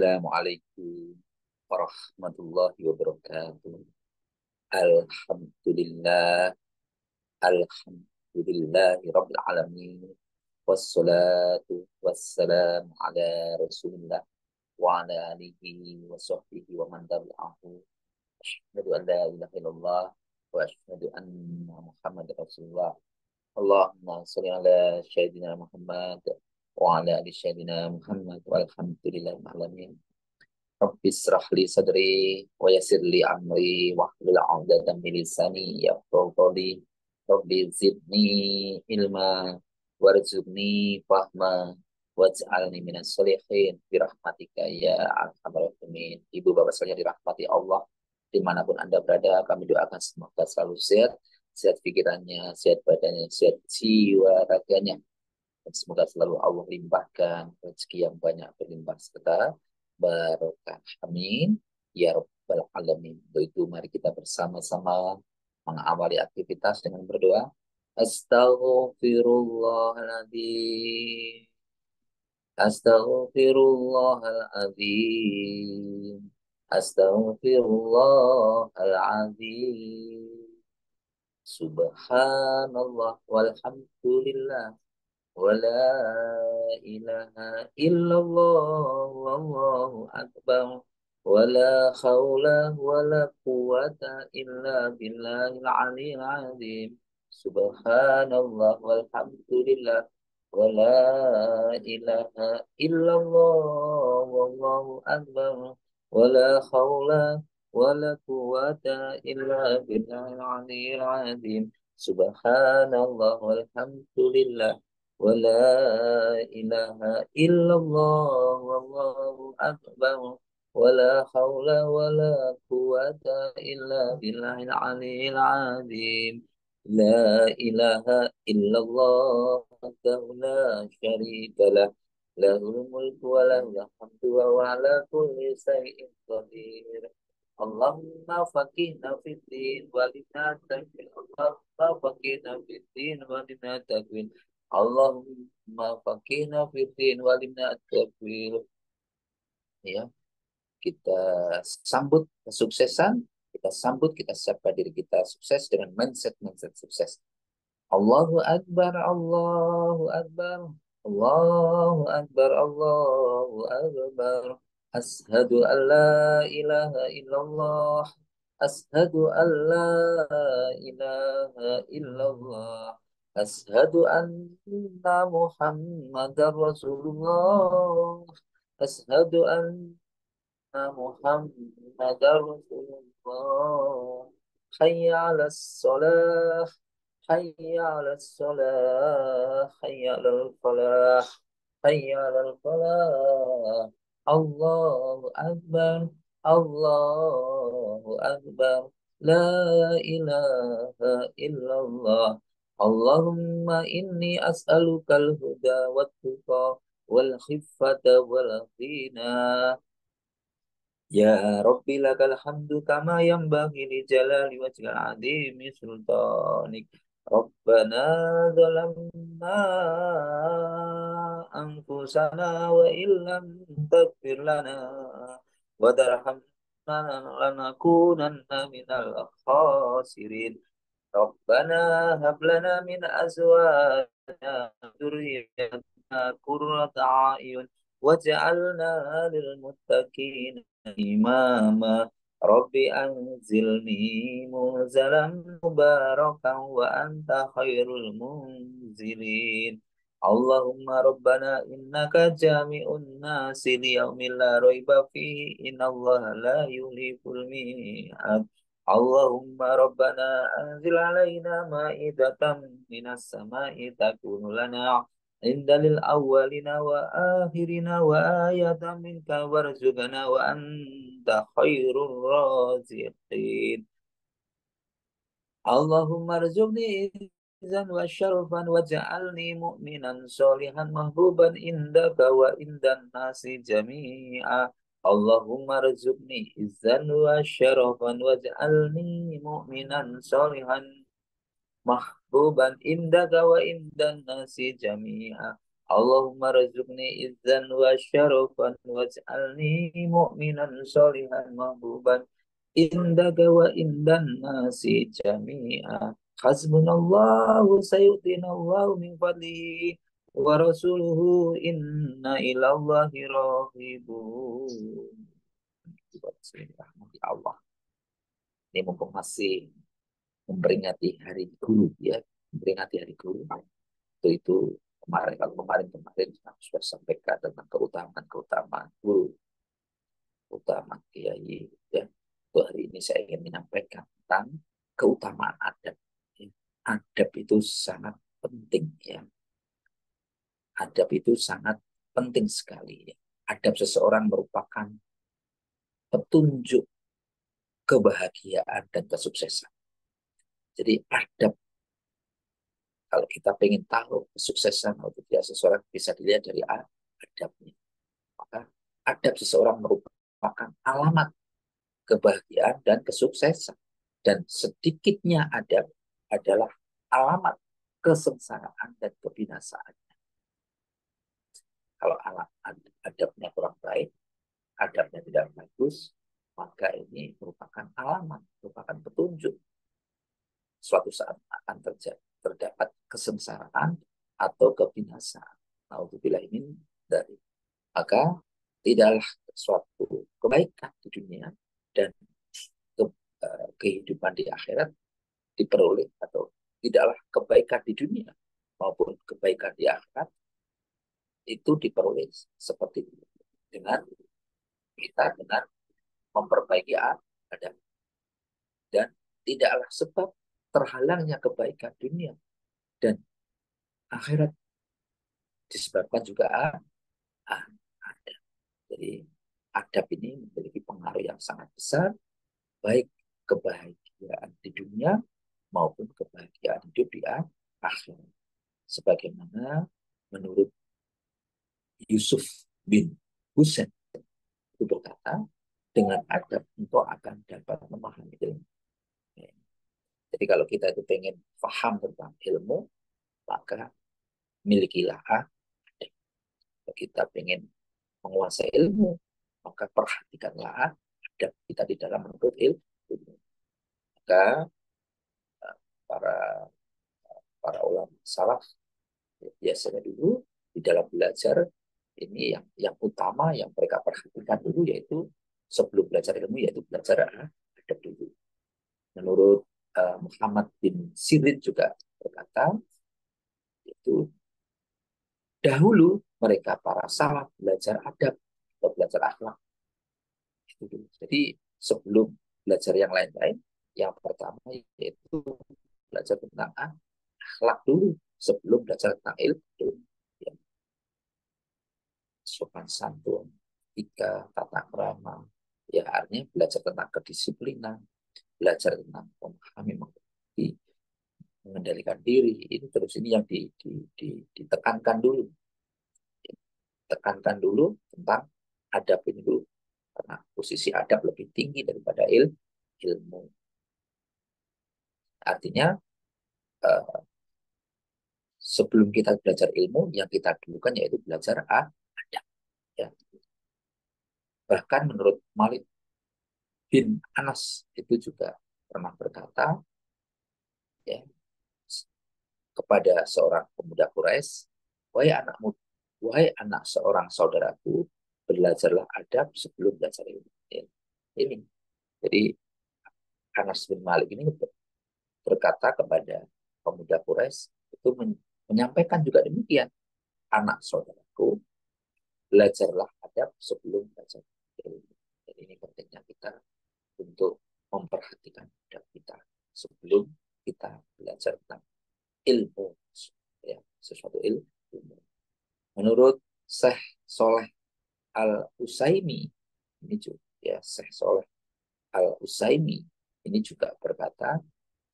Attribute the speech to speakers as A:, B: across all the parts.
A: Assalamualaikum warahmatullahi wabarakatuh. Alhamdulillah, alhamdulillahi rabbil alamin. Wassalatu wassalamu ala rasulillah wa ala alihi wa sahbihi wa man tabi'ahu. Asyhadu an la ilaha illallah wa asyhadu anna Muhammad rasulullah. Allahumma shalli ala sayyidina Muhammad wa ala ali sayyidina Muhammad walhamdulillahi alamin. Rabbi israh li sadri wa yassir li amri wahlul 'uqdatam min lisani yafqahu qawli. Rabbi zidni ilma warzuqni fahma waj'alni minas sholihin bi rahmatika ya arhamar rahimin. Ibu bapak sekalian dirahmati Allah dimanapun Anda berada, kami doakan semoga selalu sehat, sehat pikirannya, sehat badannya, sehat jiwa raganya, dan semoga selalu Allah limpahkan rezeki yang banyak berlimpah serta barokah. Amin. Ya Rabbal Alamin. Untuk itu mari kita bersama-sama mengawali aktivitas dengan berdoa. Astaghfirullahaladzim. Astaghfirullahaladzim. Astaghfirullahaladzim. Subhanallah walhamdulillah. ولا إله إلا الله والله أكبر ولا حول ولا قوة إلا بالله العلي العظيم سبحان الله والحمد لله ولا إله إلا الله والله أكبر ولا حول ولا قوة إلا بالله العلي العظيم سبحان الله والحمد لله ولا إله إلا الله والله أكبر ولا حول ولا قوة إلا بالله العلي العظيم لا إله إلا الله وحده لا شريك له له الملك وله الحمد وهو على كل شيء قدير اللهم فقهنا في الدين ولنا تكفين اللهم فقهنا في الدين ولنا تكفين Allahumma faqihna fiddin walimna at-tawfil. Ya, kita sambut kesuksesan, kita siapkan diri kita sukses dengan mindset sukses. Allahu Akbar, Allahu Akbar, Allahu Akbar, Allahu Akbar. Ashhadu an la ilaha illallah. Ashhadu an la ilaha illallah. Ashhadu anna Muhammadar Rasulullah. Ashhadu anna Muhammadar Rasulullah. Hayya 'alas shalah. Hayya 'alas shalah. Hayya 'alal falah. Hayya 'alal falah. Allahu Akbar. Allahu Akbar. La ilaha illallah. Allahumma inni as'alukal huda wat tuqa wal khiffata wal ghina. Ya Rabbi lakal hamdu kama yanbaghi li jalali wajhil azimi sultanik. Rabbana zalamna anfusana wa illam taghfir lana wa tarhamna lanakunanna minal khasirin. Rabbana hab lana min azwajina dzurriyyatina qurrata a'yun waj'alna lil muttaqina imama. Rabbi anzilni munzalan mubarakan wa anta khairul munzilin. Allahumma rabbana innaka jami'un nasi liyaumin la raiba fihi innallaha la yuliful mi'ad. Allahumma rabbana anzil alaina ma'idatan minas sama'i takunu lana indalil awwalina wa akhirina wa ayatan minka warzuqna wa anta khairur raziqin. Allahumma rzuqni izan wa syarfan waj'alni mu'minan sholihan mahbuban indaka wa indan nasi jami'a. Allahumma rzuqni izan wa syarfan waj'alni mu'minan sholihan mahbuban indaka wa indan nasi jami'a. Allahumma razuqni izzan wa syarafan waj'alni mu'minan sholihan mahbuban indaka wa indan nasi jami'a. Hasbunallahu sayu'tinallahu min fadlihi wa rasuluhu inna ilallahi raghibun. Rahmati Allah. Ini mumpung masih memperingati hari guru ya, memperingati hari guru. Itu kemarin, kalau kemarin sudah sampaikan tentang keutamaan guru, keutamaan kiai ya. Untuk hari ini saya ingin menyampaikan tentang keutamaan adab. Ya. Adab itu sangat penting ya. Adab itu sangat penting sekali ya. Adab seseorang merupakan petunjuk kebahagiaan dan kesuksesan. Jadi adab, kalau kita ingin tahu kesuksesan atau tidak seseorang, bisa dilihat dari adabnya. Maka adab seseorang merupakan alamat kebahagiaan dan kesuksesan. Dan sedikitnya adab adalah alamat kesengsaraan dan kebinasaan. Kalau adabnya kurang baik, adabnya tidak bagus, maka ini merupakan alamat, merupakan petunjuk suatu saat akan terdapat kesengsaraan atau kebinasaan. Naudzubillah min dari. Maka tidaklah suatu kebaikan di dunia dan kehidupan di akhirat diperoleh, atau tidaklah kebaikan di dunia maupun kebaikan di akhirat itu diperoleh seperti itu, dengan memperbaiki adab. Dan tidaklah sebab terhalangnya kebaikan dunia dan akhirat disebabkan juga adab. Jadi adab ini memiliki pengaruh yang sangat besar, baik kebahagiaan di dunia maupun kebahagiaan hidup di akhirat. Sebagaimana menurut Yusuf bin Husain itu berkata, dengan adab engkau akan dapat memahami ilmu. Jadi kalau kita itu pengen paham tentang ilmu, maka milikilah adab. Kalau kita pengen menguasai ilmu, maka perhatikanlah adab kita di dalam menuntut ilmu. Maka para para ulama salaf biasanya dulu di dalam belajar ini yang utama yang mereka perhatikan dulu, yaitu sebelum belajar ilmu, yaitu belajar adab dulu. Menurut Muhammad bin Sirin juga berkata, itu dahulu mereka para salaf belajar adab atau belajar akhlak. Jadi sebelum belajar yang lain-lain, yang pertama yaitu belajar tentang akhlak dulu sebelum belajar tentang ilmu. Ya. Sopan santun, etika, tata krama, ya artinya belajar tentang kedisiplinan, belajar tentang memahami, mengerti, mengendalikan diri. Ini terus ini yang ditekankan dulu. Tekankan dulu tentang adab ini dulu. Karena posisi adab lebih tinggi daripada ilmu. Artinya sebelum kita belajar ilmu, yang kita dulukan yaitu belajar adab. Ya. Bahkan menurut Malik bin Anas itu juga pernah berkata, ya, kepada seorang pemuda Quraisy, wahai anak seorang saudaraku, belajarlah adab sebelum belajar ilmu. Ya. Ini, jadi Anas bin Malik ini berkata kepada pemuda Quraisy itu menyampaikan juga demikian, anak saudaraku, belajarlah adab sebelum belajar ilmu. Jadi ini pentingnya kita untuk memperhatikan adab kita sebelum kita belajar tentang ilmu, ya, sesuatu ilmu. Menurut Syekh Soleh Al-Usaimi, ini juga ya, Syekh Soleh Al-Usaimi ini juga berkata,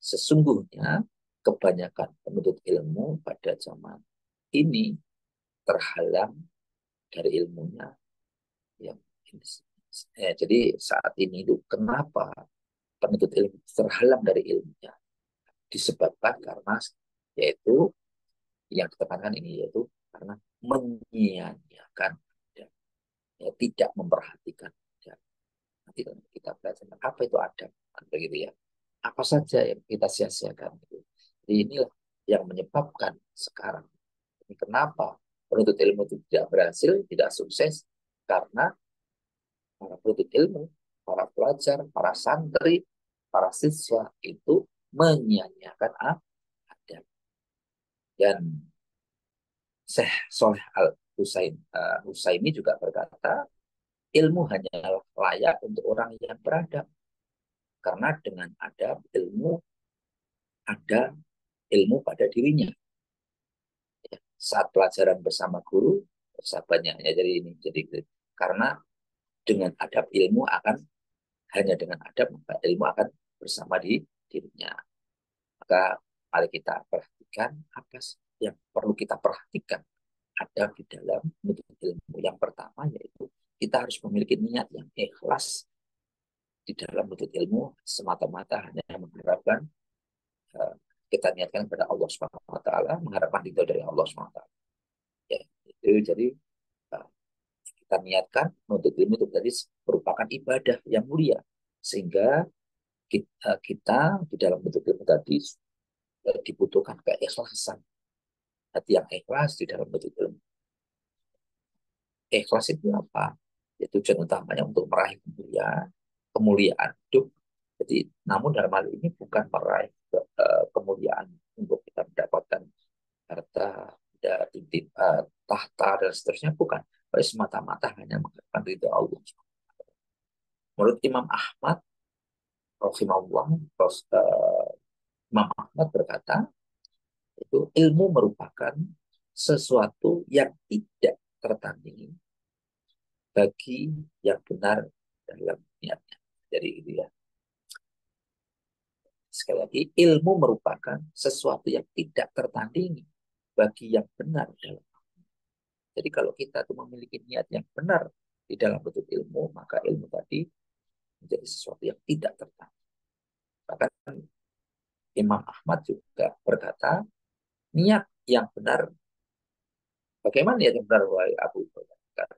A: sesungguhnya kebanyakan penuntut ilmu pada zaman ini terhalang dari ilmunya. Ya, jadi saat ini itu kenapa penuntut ilmu terhalang dari ilmunya? Disebabkan karena yaitu yang ditekankan ini, yaitu karena menyia-nyiakan adab, ya, tidak memperhatikan adab. Nanti kita belajar apa itu adab, kan begitu ya. Apa saja yang kita sia-siakan itu. Jadi inilah yang menyebabkan sekarang ini kenapa penuntut ilmu itu tidak berhasil, tidak sukses, karena para penuntut ilmu, para pelajar, para santri, para siswa itu menyia-nyiakan adab. Dan Syekh Soleh Al Husaini juga berkata, ilmu hanyalah layak untuk orang yang beradab. Karena dengan adab, ilmu ada ilmu pada dirinya. Ya, saat pelajaran bersama guru, sahabatnya ya, jadi karena dengan adab ilmu akan hanya dengan adab maka ilmu akan bersama di dirinya. Maka mari kita perhatikan apa yang perlu kita perhatikan ada di dalam menuntut ilmu. Yang pertama yaitu kita harus memiliki niat yang ikhlas di dalam menuntut ilmu semata-mata hanya mengharapkan uh, kita niatkan kepada Allah Subhanahu wa taala, mengharapkan ridho dari Allah Subhanahu wa taala. Ya, itu jadi uh, kita niatkan menuntut ilmu itu tadi merupakan ibadah yang mulia sehingga kita di dalam menuntut ilmu tadi dibutuhkan keikhlasan, hati yang ikhlas di dalam menuntut ilmu. Ikhlas itu apa? Ya, tujuan utamanya untuk meraih kemuliaan hidup. Jadi, namun dalam hal ini bukan meraih kemuliaan untuk kita mendapatkan harta, tahta dan seterusnya, bukan. Tapi semata-mata hanya mengharapkan ridho Allah. Menurut Imam Ahmad, rahimahullah, Imam Ahmad berkata, itu ilmu merupakan sesuatu yang tidak tertandingi bagi yang benar dalam niatnya. Jadi itu ya. Sekali lagi, ilmu merupakan sesuatu yang tidak tertandingi bagi yang benar dalam. Jadi kalau kita tuh memiliki niat yang benar di dalam bentuk ilmu, maka ilmu tadi menjadi sesuatu yang tidak tertandingi. Bahkan Imam Ahmad juga berkata, niat yang benar, bagaimana niat yang benar, wahai Abu Bakar?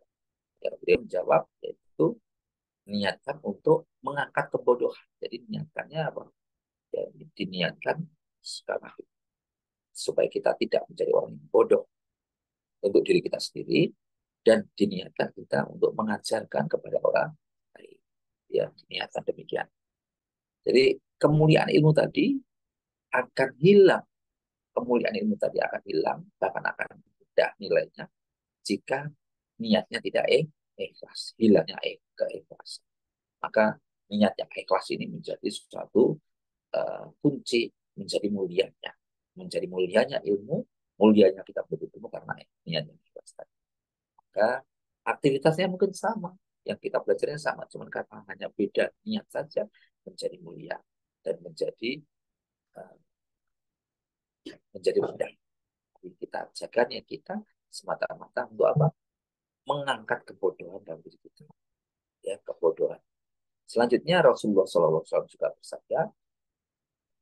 A: Ya, beliau menjawab, yaitu niatkan untuk mengangkat kebodohan. Jadi niatkannya apa? Ya, diniatkan sekarang supaya kita tidak menjadi orang yang bodoh untuk diri kita sendiri dan diniatkan kita untuk mengajarkan kepada orang lain. Ya, diniatkan demikian. Jadi kemuliaan ilmu tadi akan hilang. Kemuliaan ilmu tadi akan hilang, bahkan akan tidak nilainya jika niatnya tidak ikhlas. Hilangnya keikhlasan. Maka niat yang ikhlas ini menjadi suatu kunci menjadi mulianya. Menjadi mulianya ilmu, mulianya kita betul-betul karena niat yang ikhlas tadi. Maka aktivitasnya mungkin sama, yang kita belajarnya sama, cuman karena hanya beda niat saja menjadi mulia dan uh, menjadi mudah. Jadi kita jaga niat kita semata-mata untuk apa? Mengangkat kebodohan dalam diri kita. Ya, kebodohan. Selanjutnya Rasulullah SAW juga bersabda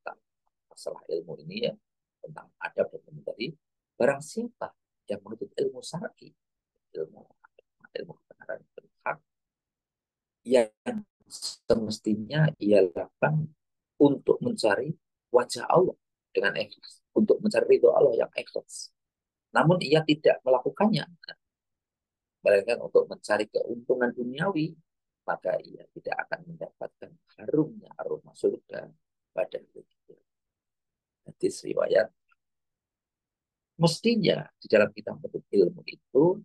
A: tentang masalah ilmu ini ya, tentang adab dan ilmu tadi. Barang siapa yang menuntut ilmu syar'i, ilmu kebenaran dan hak, yang semestinya ia lakukan untuk mencari wajah Allah dengan ikhlas, untuk mencari ridho Allah yang ikhlas. Namun ia tidak melakukannya, melainkan untuk mencari keuntungan duniawi, maka ia tidak akan mendapatkan harumnya aroma surga pada hari kiamat. Hadis riwayat. Mestinya di dalam kita menuntut ilmu itu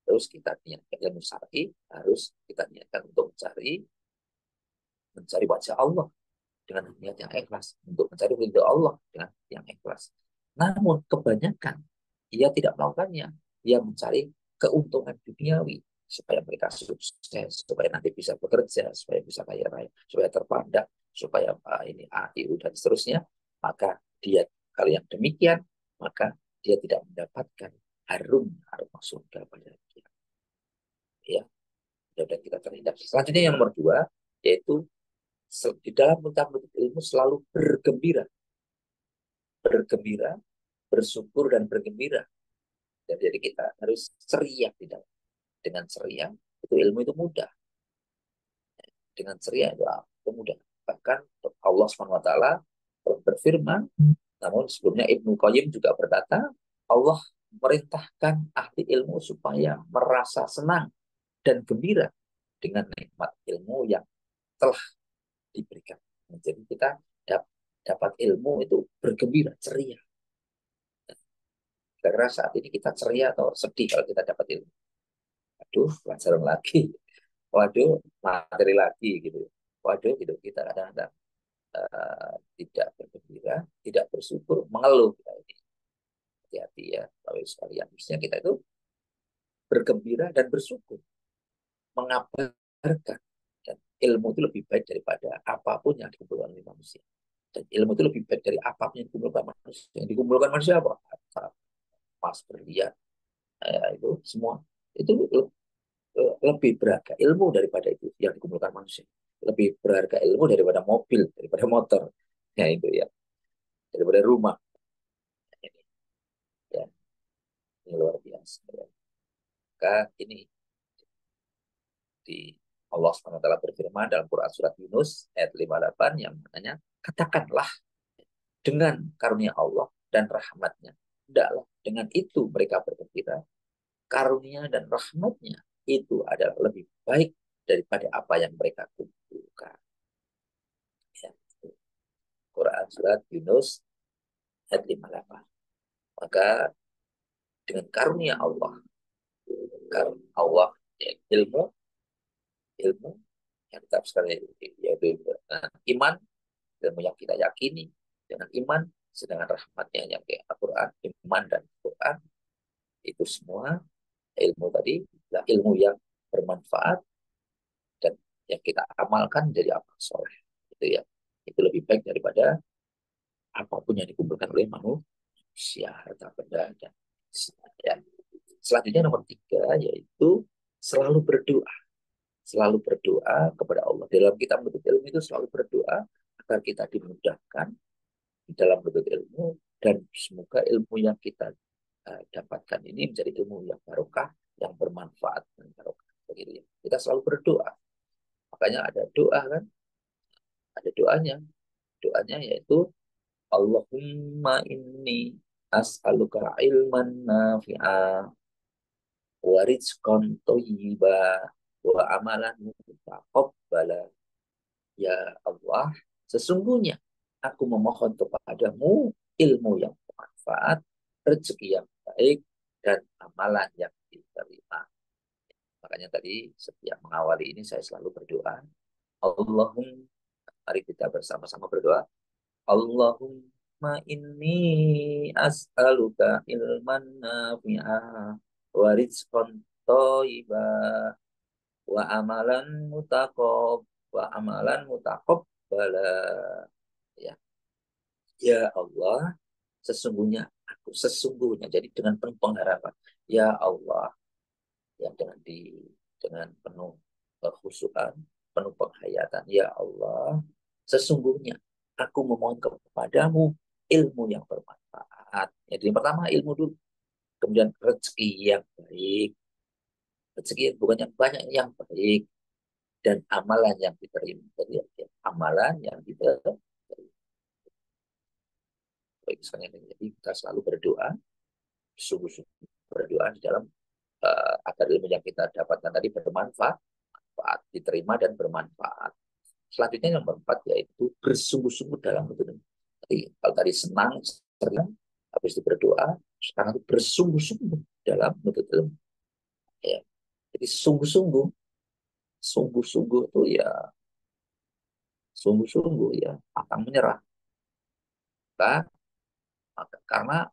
A: terus kita niatkan ilmu syar'i, harus kita niatkan untuk mencari wajah Allah dengan niat yang ikhlas, untuk mencari ridho Allah dengan yang ikhlas. Namun kebanyakan ia tidak melakukannya, ia mencari keuntungan duniawi supaya mereka sukses, supaya nanti bisa bekerja, supaya bisa kaya raya, supaya terpandang, supaya ini A, I, U dan seterusnya. Maka dia kalau yang demikian, maka dia tidak mendapatkan harum surga pada dia. Ya, dan kita terhindar. Selanjutnya yang nomor dua, yaitu di dalam menuntut ilmu selalu bergembira, bersyukur dan bergembira Dan jadi kita harus ceria di dalam. Dengan ceria itu ilmu itu mudah. Dengan ceria itu mudah. Bahkan Allah SWT berfirman, namun sebelumnya Ibnu Qayyim juga berkata, Allah merintahkan ahli ilmu supaya merasa senang dan gembira dengan nikmat ilmu yang telah diberikan. Jadi kita dapat ilmu itu bergembira, ceria. Karena saat ini kita ceria atau sedih kalau kita dapat ilmu. Aduh, pelajaran lagi. Waduh, materi lagi gitu. Waduh, gitu kita kadang-kadang tidak bergembira, tidak bersyukur, mengeluh. Nah, ini hati-hati ya, kalau sekalian. Harusnya kita itu bergembira dan bersyukur, mengabarkan. Dan ilmu itu lebih baik daripada apapun yang dikumpulkan oleh manusia. Dan ilmu itu lebih baik dari apapun yang dikumpulkan manusia. Yang dikumpulkan manusia apa? Emas, berlian, itu semua. Itu lebih berharga ilmu daripada itu yang dikumpulkan manusia. Lebih berharga ilmu daripada mobil, daripada motor. Ya itu ya, daripada rumah. Ini, ya, ini luar biasa. Ya. Maka ini di Allah SWT berfirman dalam Quran surat Yunus ayat 58 yang maknanya katakanlah dengan karunia Allah dan rahmatnya. Tidaklah dengan itu mereka bergembira. Karunia dan rahmatnya itu adalah lebih baik daripada apa yang mereka kumpulkan. Ya. Quran surat Yunus ayat 58. Maka dengan karunia Allah, karunia Allah ya, ilmu yang kita sekali yaitu iman, ilmu yang kita yakini dengan iman, sedangkan rahmatnya yang kayak Al-Quran, iman dan Al-Quran itu semua ilmu tadi adalah ilmu yang bermanfaat dan yang kita amalkan jadi amal soleh itu ya, itu lebih baik daripada apapun yang dikumpulkan oleh manusia, harta benda dan ya. Selanjutnya nomor 3 yaitu selalu berdoa. Selalu berdoa kepada Allah. Dalam kita menuntut ilmu itu selalu berdoa agar kita dimudahkan di dalam menuntut ilmu dan semoga ilmu yang kita dapatkan ini menjadi ilmu yang barokah, yang bermanfaat dan barokah. Begitu ya. Kita selalu berdoa. Makanya ada doa kan, ada doanya. Doanya yaitu Allahumma inni as'aluka ilman nafi'a wa rizqan thayyiba wa amalan mutaqabbala. Ya Allah, sesungguhnya aku memohon kepadamu ilmu yang bermanfaat, rezeki yang baik, dan amalan yang diterima. Makanya tadi setiap mengawali ini saya selalu berdoa. Allahumma, mari kita bersama-sama berdoa. Allahumma inni as'aluka ilman nafi'ah wa rizqan thayyiba wa amalan mutaqab wa amalan mutaqabbala. Ya, ya Allah, sesungguhnya jadi dengan penuh pengharapan. Ya Allah, yang dengan penuh kekhusyukan, penuh penghayatan. Ya Allah, sesungguhnya aku memohon kepadamu ilmu yang bermanfaat. Jadi yang pertama ilmu dulu, kemudian rezeki yang baik, rezeki bukan yang banyak, yang baik, dan amalan yang diterima. Jadi amalan yang diterima. Baik, jadi kita selalu berdoa, sungguh-sungguh berdoa di dalam agar ilmu yang kita dapatkan tadi bermanfaat, diterima dan bermanfaat. Selanjutnya yang keempat yaitu bersungguh-sungguh dalam menuntut ilmu. Kalau tadi senang, senang, habis itu berdoa, sekarang itu bersungguh-sungguh dalam menuntut ilmu. Ya. Jadi sungguh-sungguh, sungguh-sungguh itu ya, sungguh-sungguh ya, akan menyerah. Karena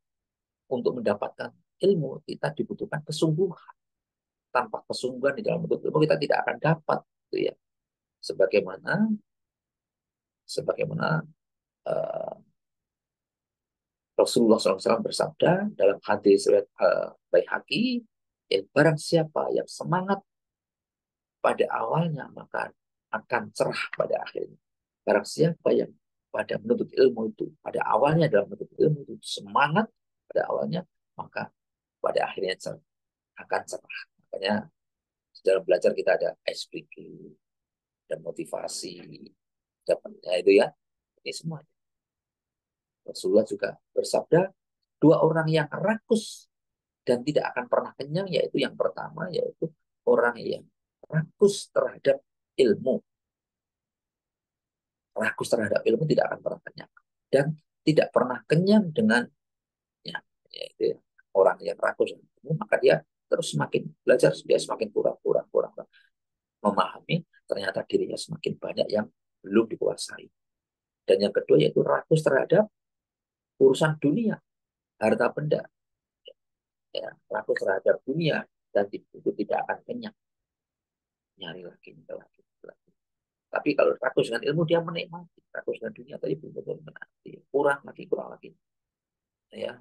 A: untuk mendapatkan ilmu kita dibutuhkan kesungguhan. Tanpa kesungguhan di dalam menuntut ilmu kita tidak akan dapat, gitu ya. Sebagaimana sebagaimana uh, Rasulullah SAW bersabda dalam hadis Baihaqi, barang siapa yang semangat pada awalnya maka akan cerah pada akhirnya. Barang siapa yang pada menuntut ilmu itu pada awalnya dalam menuntut ilmu itu semangat pada awalnya maka pada akhirnya akan cerah. Makanya dalam belajar kita ada ice breaking dan motivasi, ya itu ya, ini semua. Rasulullah juga bersabda, dua orang yang rakus dan tidak akan pernah kenyang, yaitu yang pertama, yaitu orang yang rakus terhadap ilmu. Rakus terhadap ilmu tidak akan pernah kenyang. Dan tidak pernah kenyang dengan, ya, yaitu orang yang rakus dengan ilmu, maka dia terus semakin belajar, dia semakin kurang memahami, ternyata dirinya semakin banyak yang belum dikuasai. Dan yang kedua yaitu rakus terhadap urusan dunia, harta benda, ya, rakus terhadap dunia dan itu tidak akan kenyang, nyari lagi, nyari lagi, nyari lagi. Tapi kalau rakus dengan ilmu dia menikmati, rakus dengan dunia tadi belum betul menikmati, kurang lagi, ya,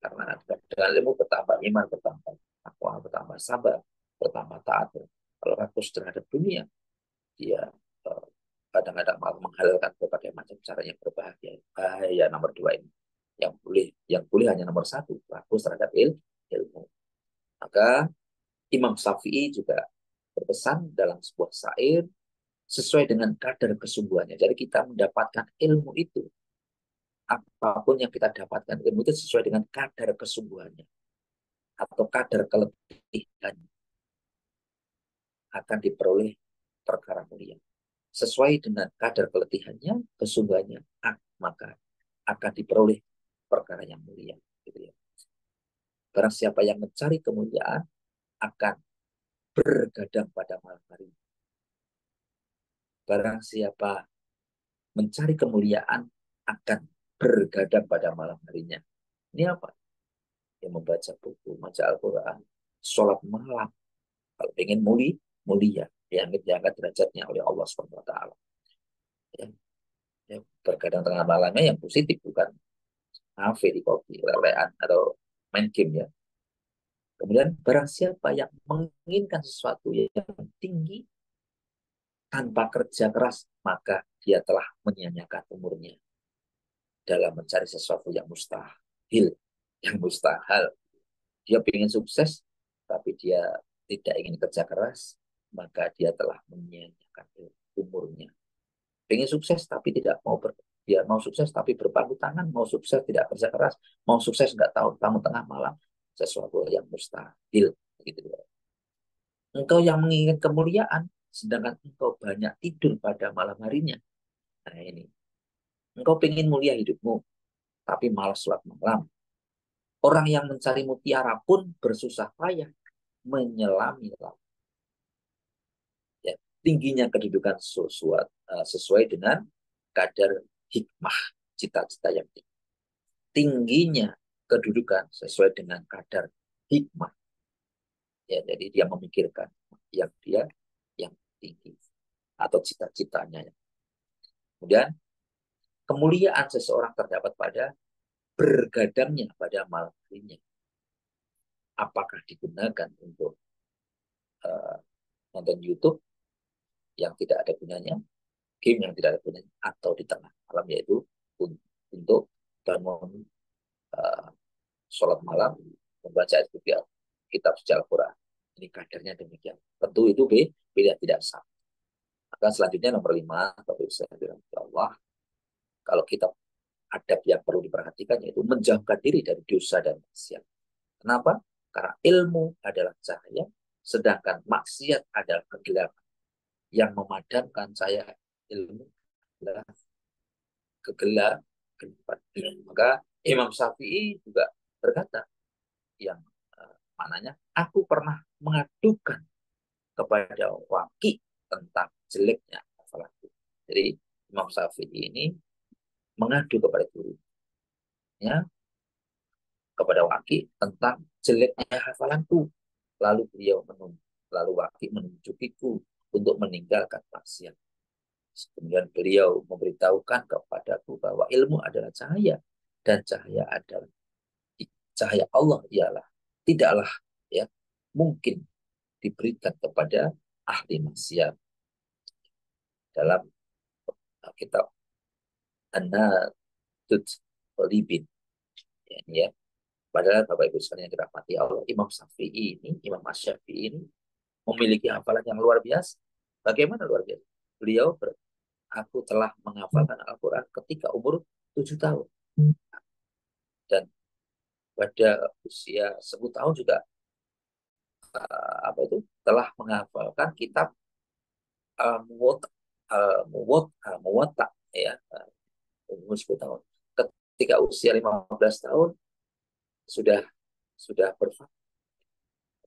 A: karena dengan ilmu bertambah iman, bertambah takwa, bertambah sabar, bertambah taat. Kalau rakus terhadap dunia, dia eh, kadang-kadang malah menghalalkan berbagai macam cara yang berbahaya. Bahaya nomor dua ini. Yang boleh hanya nomor satu, rakus terhadap ilmu. Maka Imam Syafi'i juga berpesan dalam sebuah syair sesuai dengan kadar kesungguhannya. Jadi kita mendapatkan ilmu itu, apapun yang kita dapatkan ilmu itu sesuai dengan kadar kesungguhannya atau kadar kelebihan akan diperoleh perkara mulia. Sesuai dengan kadar keletihannya, kesungguhannya, maka akan diperoleh perkara yang mulia. Gitu ya. Barang siapa yang mencari kemuliaan akan bergadang pada malam hari. Barang siapa mencari kemuliaan akan bergadang pada malam harinya. Ini apa? Yang membaca buku, membaca Al-Quran, sholat malam. Kalau ingin mulia, diangkat derajatnya oleh Allah SWT. Ya, ya, bergadang tengah malamnya yang positif, bukan ngafe di kopi, lelean, atau main game ya. Kemudian barang siapa yang menginginkan sesuatu yang tinggi tanpa kerja keras, maka dia telah menyia-nyiakan umurnya dalam mencari sesuatu yang mustahil, yang mustahil. Dia ingin sukses, tapi dia tidak ingin kerja keras, maka dia telah menyia-nyiakan umurnya. Ingin sukses, tapi tidak mau dia mau sukses tapi berpangku tangan, mau sukses tidak kerja keras, mau sukses nggak tahu bangun tengah malam, sesuatu yang mustahil. Gitu. Engkau yang menginginkan kemuliaan, sedangkan engkau banyak tidur pada malam harinya. Nah ini, engkau pengen mulia hidupmu, tapi malas sholat malam. Orang yang mencari mutiara pun bersusah payah menyelami laut. Ya, tingginya kedudukan sesuai dengan kadar hikmah, cita-cita yang tinggi. Tingginya kedudukan sesuai dengan kadar hikmah. Ya, jadi dia memikirkan yang tinggi atau cita-citanya. Kemudian kemuliaan seseorang terdapat pada bergadangnya pada malam harinya. Apakah digunakan untuk nonton YouTube yang tidak ada gunanya, game yang tidak ada gunanya, atau di tengah malam, yaitu untuk bangun uh, sholat malam, membaca kitab suci Al-Quran. Ini kadarnya demikian. Tentu itu beda, tidak sama. Maka selanjutnya nomor 5, Bapak Ibu Allah, kalau kita adab yang perlu diperhatikan yaitu menjauhkan diri dari dosa dan maksiat. Kenapa? Karena ilmu adalah cahaya, sedangkan maksiat adalah kegelapan. Yang memadamkan cahaya ilmu adalah kegelapan. Maka Imam Syafi'i juga berkata, yang maknanya, aku pernah mengadukan kepada Waki tentang jeleknya hafalanku. Jadi Imam Syafi'i ini mengadu kepada gurunya, kepada Waki tentang jeleknya hafalanku. Lalu Waki menunjukiku untuk meninggalkan maksiat. Kemudian beliau memberitahukan kepadaku bahwa ilmu adalah cahaya dan cahaya Allah ialah tidaklah ya mungkin diberikan kepada ahli maksiat. Dalam kitab An-Natut Libin, ya, Padahal Bapak Ibu sekalian yang dirahmati Allah, Imam Syafi'i ini memiliki hafalan yang luar biasa. Bagaimana luar biasa? Beliau aku telah menghafalkan Al-Quran ketika umur 7 tahun. Dan pada usia 10 tahun juga apa itu telah menghafalkan kitab Muwatta ya, umur 10 tahun. Ketika usia 15 tahun sudah berfaham.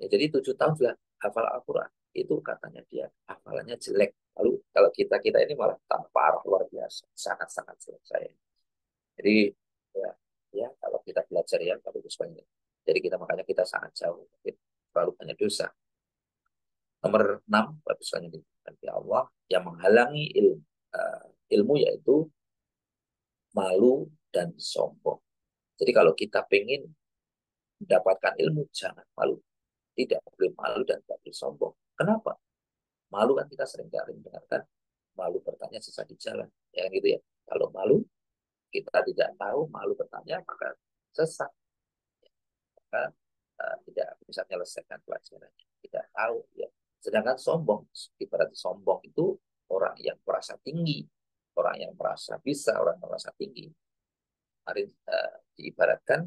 A: Ya, jadi 7 tahun sudah hafal Al-Quran. Itu katanya dia hafalannya jelek. Lalu kalau kita ini malah parah luar biasa, sangat-sangat jelek saya. Jadi ya, ya kalau kita belajar ya kalau itu sebenarnya. Jadi kita makanya kita sangat jauh, terlalu banyak dosa. Nomor 6, selanjutnya di Allah yang menghalangi ilmu yaitu malu dan sombong. Jadi kalau kita pengen mendapatkan ilmu, jangan malu. Tidak boleh malu dan tidak boleh sombong. Kenapa? Malu kan kita sering kali mendengarkan, malu bertanya sesat di jalan. Ya gitu ya. Kalau malu, kita tidak tahu, malu bertanya, maka sesat. Maka tidak bisa menyelesaikan pelajarannya. Tidak tahu. Ya. Sedangkan sombong, ibarat sombong itu orang yang merasa tinggi, orang yang merasa bisa, orang yang merasa tinggi. Mari diibaratkan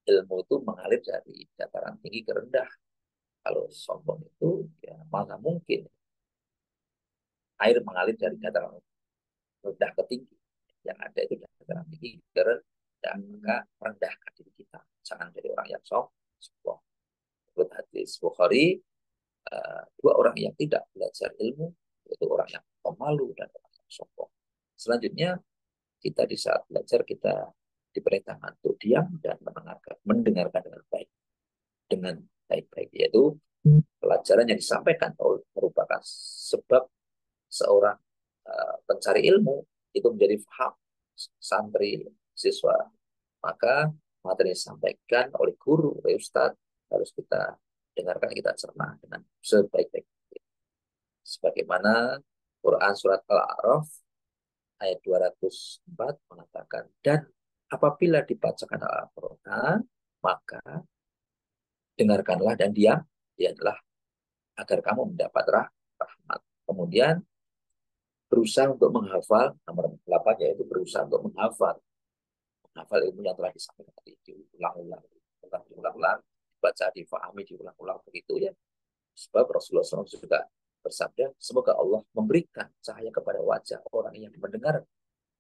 A: ilmu itu mengalir dari dataran tinggi ke rendah. Kalau sombong itu ya mana mungkin air mengalir dari dataran rendah ke tinggi. Yang ada itu dataran tinggi ke rendah, maka rendahkan diri kita. Jangan jadi orang yang sombong. Menurut hadis Bukhari, dua orang yang tidak belajar ilmu, yaitu orang yang pemalu dan orang yang sombong. Selanjutnya, kita di saat belajar, kita diperintahkan untuk diam dan mendengarkan dengan baik. Dengan baik-baik, yaitu pelajaran yang disampaikan merupakan sebab seorang pencari ilmu itu menjadi paham santri siswa, maka materi yang disampaikan oleh guru, oleh ustadz harus kita dengarkan, kita cerna dengan sebaik-baiknya. Sebagaimana Quran surat Al-A'raf ayat 204 mengatakan, dan apabila dibacakan Al-Quran, maka dengarkanlah dan diamlah agar kamu mendapat rahmat. Kemudian berusaha untuk menghafal, nomor 8 yaitu berusaha untuk menghafal ilmu yang telah disampaikan tadi, diulang-ulang, dibaca, difahami, diulang-ulang begitu ya. Sebab Rasulullah SAW juga bersabda, semoga Allah memberikan cahaya kepada wajah orang yang mendengar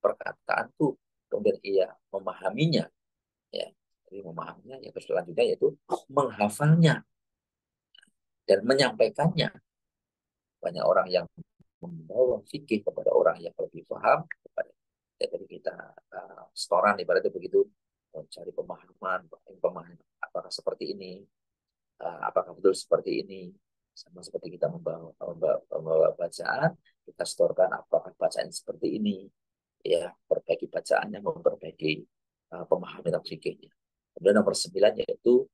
A: perkataan itu, kemudian ia memahaminya. Ya, jadi memahaminya, yang selanjutnya yaitu menghafalnya dan menyampaikannya. Banyak orang yang membawa fikih kepada orang yang lebih paham kepada, ya, jadi kita setoran ibaratnya begitu, mencari pemahaman apakah seperti ini, apakah betul seperti ini, sama seperti kita membawa bacaan, kita setorkan apakah bacaan seperti ini, ya perbaiki bacaannya, memperbaiki pemahaman tentang fikihnya. Kemudian nomor 9 yaitu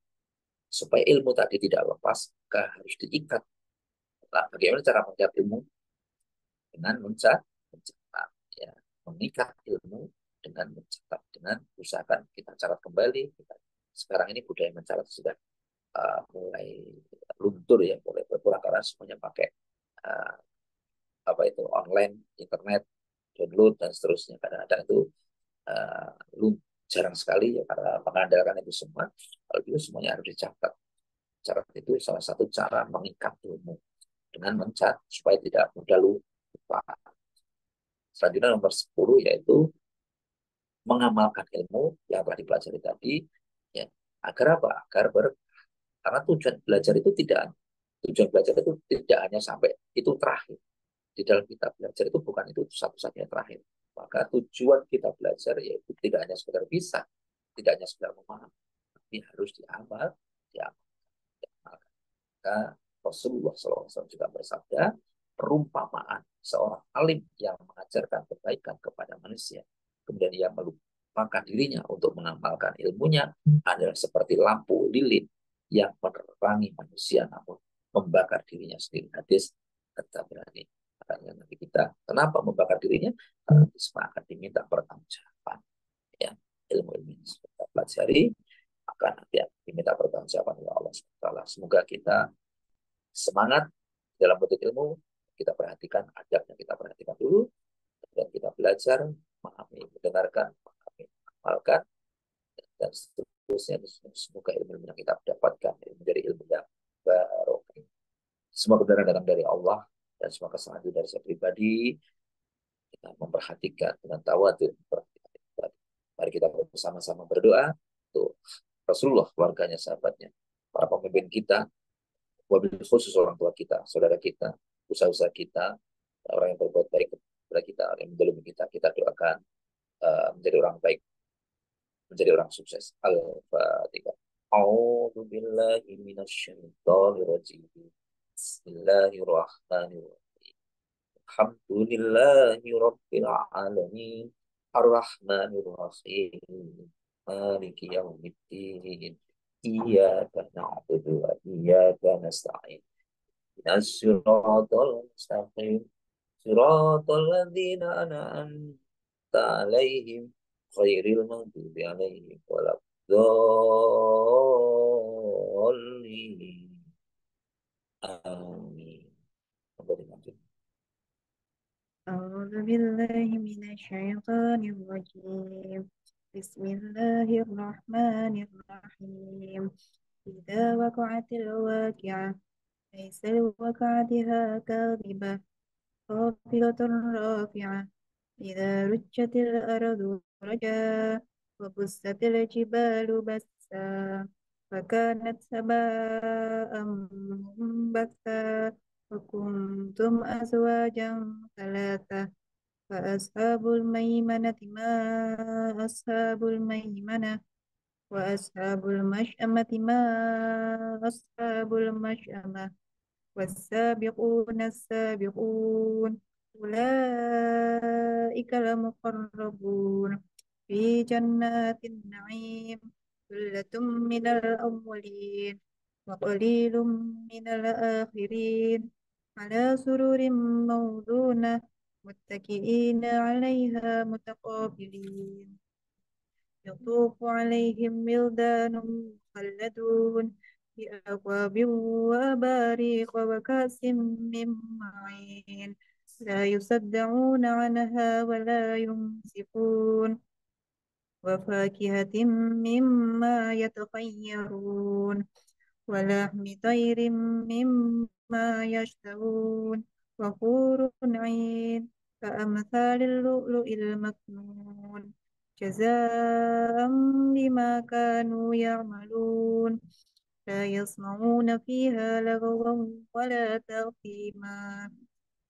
A: supaya ilmu tadi tidak lepas, maka harus diikat. Nah, bagaimana cara mengikat ilmu? Dengan mencatat, ya, mengikat ilmu dengan mencatat, dengan usahakan kita catat kembali. Sekarang ini budaya mencatat sudah mulai luntur ya, mulai berkurang karena semuanya pakai uh, apa itu online, internet, download dan seterusnya. Kadang-kadang itu uh, jarang sekali ya karena mengandalkan itu semua. Kalau itu semuanya harus dicatat. Catat itu salah satu cara mengikat ilmu dengan mencatat supaya tidak mudah lupa. Selanjutnya nomor 10 yaitu mengamalkan ilmu yang telah dipelajari tadi, ya, agar apa? Karena tujuan belajar itu tidak hanya sampai itu terakhir. Di dalam kita belajar itu bukan itu satu-satunya terakhir. Maka tujuan kita belajar yaitu tidak hanya sekedar bisa, tidak hanya sekedar memahami, tapi harus diamalkan. Maka Rasulullah SAW juga bersabda, perumpamaan seorang alim yang mengajarkan kebaikan kepada manusia, kemudian ia melupakan dirinya untuk mengamalkan ilmunya, adalah seperti lampu lilin yang menerangi manusia namun membakar dirinya sendiri. Hadis kata berani. Makanya nanti kita kenapa membakar dirinya? Karena semua akan diminta pertanggungjawaban. Ya, ilmu ini kita pelajari, maka Semoga kita semangat dalam bentuk ilmu, kita perhatikan adabnya, kita perhatikan dulu, dan kita belajar, memahami, mendengarkan, memahami, mengamalkan, dan seterusnya. Semoga ilmu yang kita dapatkan menjadi ilmu yang barokah. Semua kebenaran datang dari Allah, dan semua kesalahan dari saya pribadi. Kita memperhatikan dengan tawadhu. Mari kita bersama-sama berdoa untuk Rasulullah, keluarganya, sahabatnya, para pemimpin kita, wabil khusus orang tua kita, saudara kita, usaha-usaha kita, orang yang berbuat baik kepada kita, orang yang mendolimi kita, kita doakan menjadi orang baik, menjadi orang sukses. Al-Fatihah. A'udzu billahi minasyaitonir rajim. Bismillahirrahmanirrahim. Alhamdulillahi rabbil alamin. Ar-Rahmanir Rahim. Maliki yaumiddin. Iyyaka na'budu wa iyyaka nasta'in. Ihdinas siratal mustaqim. Siratal ladzina an'amta 'alaihim ghairil maghdubi 'alaihim waladdallin. Amin. Sampai dengan
B: أعوذ بالله من الشيطان الرجيم. بسم الله الرحمن الرحيم. إذا وقعت الواقعة ليس لوقعتها كاذبة خافضة رافعة. إذا رجت الأرض رجا وبست الجبال بسا فكانت هباء منبثا وكنتم أزواجا ثلاثة. فأصحاب الميمنة ما أصحاب الميمنة وأصحاب المشأمة ما أصحاب المشأمة والسابقون السابقون أولئك المقربون في جنات النعيم ثلة من الأولين وقليل من الآخرين على سرر موضونة متكئين عليها متقابلين يطوف عليهم ولدان مخلدون بأكواب وأباريق وكأس من معين لا يصدعون عنها ولا ينزفون وفاكهة مما يتخيرون ولحم طير مما يشتهون وحور عين كأمثال اللؤلؤ المكنون جزاء بما كانوا يعملون لا يسمعون فيها لغوا ولا تأثيما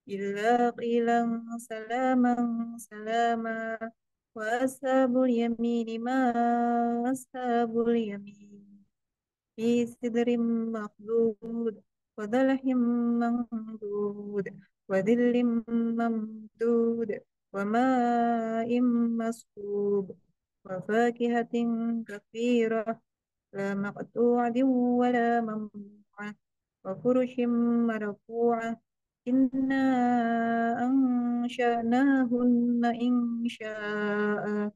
B: إلا قيلا سلاما سلاما وأصحاب اليمين ما أصحاب اليمين في سدر مخضود وظلح ممدود وذل ممدود وماء مسكوب وفاكهة كثيرة لا مقطوعة ولا ممنوعة وفرش مرفوعة إنا أنشأناهن إنشاء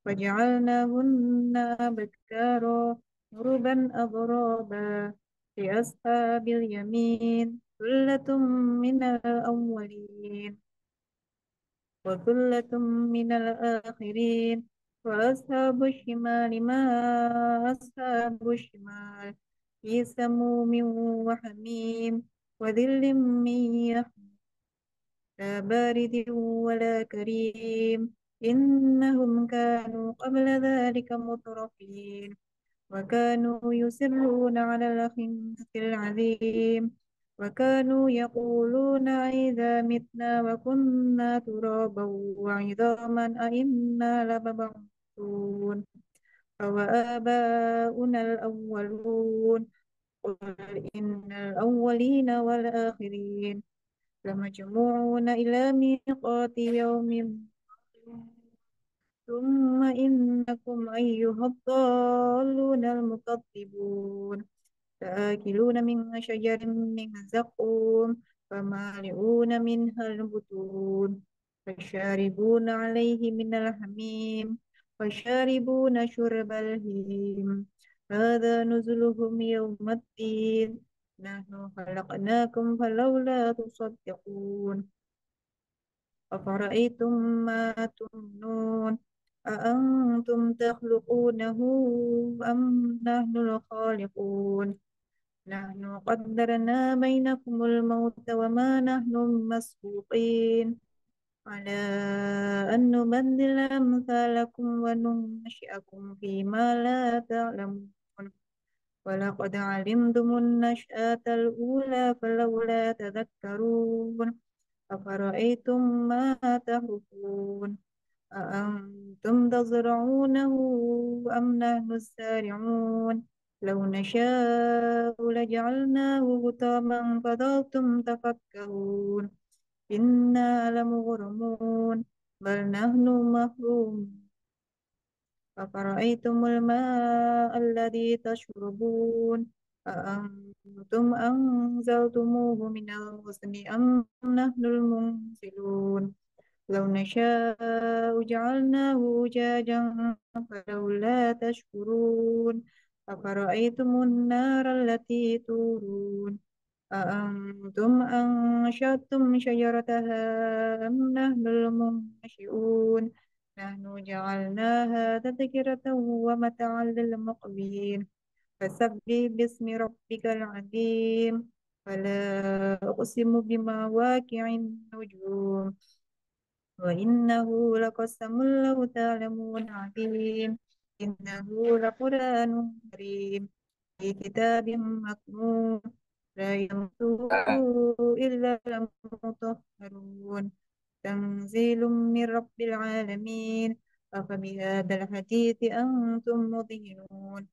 B: وجعلناهن أبكارا عربا أضرابا لأصحاب اليمين ثلة من الأولين وثلة من الآخرين وأصحاب الشمال ما أصحاب الشمال في سموم وحميم وذل من يحموم لا بارد ولا كريم إنهم كانوا قبل ذلك مترفين وكانوا يصرون على الخنث العظيم وكانوا يقولون إذا متنا وكنا ترابا وعظاما أئنا لمبعوثون أو آباؤنا الأولون قل إن الأولين والآخرين لمجموعون إلى ميقات يوم معلوم ثم إنكم أيها الضالون المكذبون لآكلون من شجر من زقوم فمالئون منها البطون فشاربون عليه من الحميم وشاربون شرب الهيم هذا نزلهم يوم الدين نحن خلقناكم فلولا تصدقون أفرأيتم ما تمنون أأنتم تخلقونه أم نحن الخالقون نحن قدرنا بينكم الموت وما نحن مسبوقين على أن نبدل أمثالكم وننشئكم فيما لا تعلمون ولقد علمتم النشأة الأولى فلولا تذكرون أفرأيتم ما تحرثون أأنتم تزرعونه أم نحن الزارعون لو نشاء لجعلناه حطاما فظلتم تفكهون إنا لمغرمون بل نحن محرومون أفرأيتم الماء الذي تشربون أأنتم أنزلتموه من الغصن أم نحن المنزلون لو نشاء جعلناه أجاجا فلولا تشكرون أفرأيتم النار التي تورون أأنتم أنشأتم شجرتها أم نحن المنشئون نحن جعلناها تذكرة ومتاعا للمقوين فسبح باسم ربك العظيم فلا أقسم بمواقع النجوم وإنه لقسم لو تعلمون عظيم إنه لقرآن كريم في كتاب مكنون لا يمسه إلا المطهرون تنزيل من رب العالمين أفبهذا الحديث أنتم مدهنون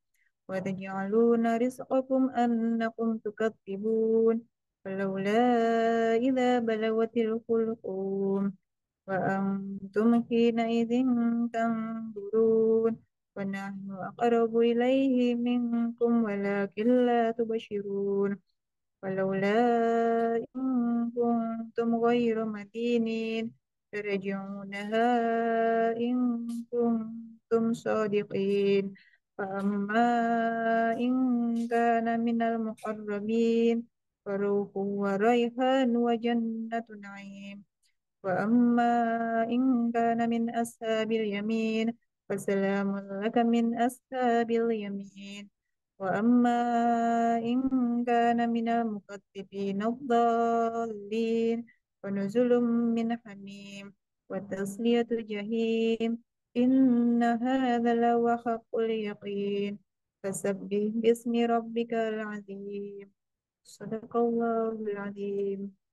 B: وتجعلون رزقكم أنكم تكذبون فلولا إذا بلغت الحلقوم وأنتم حينئذ تنظرون ونحن أقرب إليه منكم ولكن لا تبشرون ولولا إن كنتم غير مدينين ترجعونها إن كنتم صادقين فأما إن كان من المقربين فروح وريحان وجنة نعيم وأما إن كان من أصحاب اليمين فسلام لك من أصحاب اليمين وأما إن كان من المكذبين الضالين فنزل من حميم وتصلية جحيم إن هذا لهو حق اليقين فسبح باسم ربك العظيم صدق الله العظيم